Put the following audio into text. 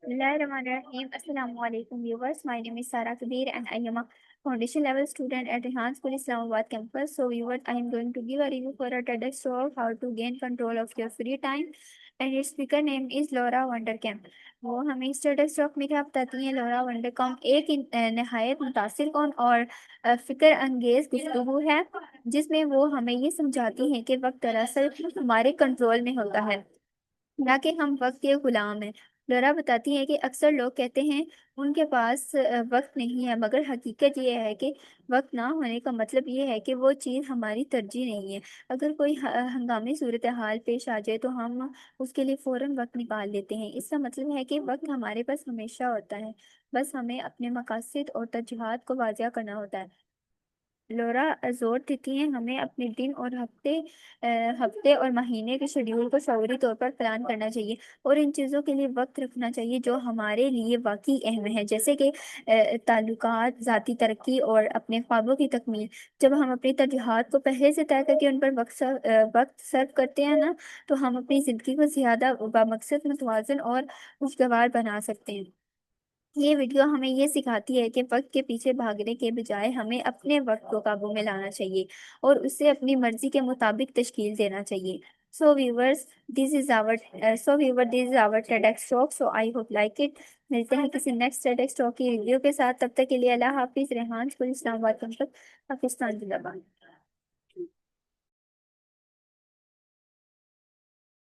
Bismillahirrahmanirrahim. Assalamu alaikum viewers. My name is Sara Kabir and I am a foundation level student at Rehan School Islamabad campus. So viewers, I am going to give a review for a TEDx talk how to gain control of your free time and its speaker name is Laura Vanderkam. वो हमें इस TEDx talk में क्या बताती हैं? Laura वंडरकम एक नहायत मुतासिर कौन और फिक्र अंगेज गुफ्तगू है जिसमें वो हमें ये समझाती हैं कि वक्त दरअसल हमारे कंट्रोल में होता है ना कि हम वक्त के गुलाम हैं। लरा बताती है कि अक्सर लोग कहते हैं उनके पास वक्त नहीं है, मगर हकीकत ये है कि वक्त ना होने का मतलब ये है कि वो चीज़ हमारी तरजीह नहीं है। अगर कोई हंगामी सूरत हाल पेश आ जाए तो हम उसके लिए फ़ौरन वक्त निकाल लेते हैं। इसका मतलब है कि वक्त हमारे पास हमेशा होता है, बस हमें अपने मकासद और तरजीहात को वाज़िया करना होता है। लोरा जोर देती हैं हमें अपने दिन और हफ्ते और महीने के शेड्यूल को फौरी तौर पर प्लान करना चाहिए और इन चीज़ों के लिए वक्त रखना चाहिए जो हमारे लिए वाकई अहम है, जैसे कि ताल्लुकात, ज़ाती तरक्की और अपने ख्वाबों की तकमील। जब हम अपनी तरजीहात को पहले से तय करके उन पर वक्त सर्व करते हैं ना, तो हम अपनी ज़िंदगी को ज़्यादा बामकसद, मुतवाज़न और खुशगवार बना सकते हैं। ये वीडियो हमें ये सिखाती है कि वक्त के पीछे भागने के बजाय हमें अपने वक्त को काबू में लाना चाहिए और उसे अपनी मर्जी के मुताबिक तश्कील देना चाहिए। This is our TEDx talk, so I hope like it. मिलते हैं किसी नेक्स्ट TEDx टॉक की रिव्यू के साथ। तब तक के लिए अल्लाह हाफिज। रेहान स्कूल इस्लामाबाद कैंपस, पाकिस्तान जिंदाबाद।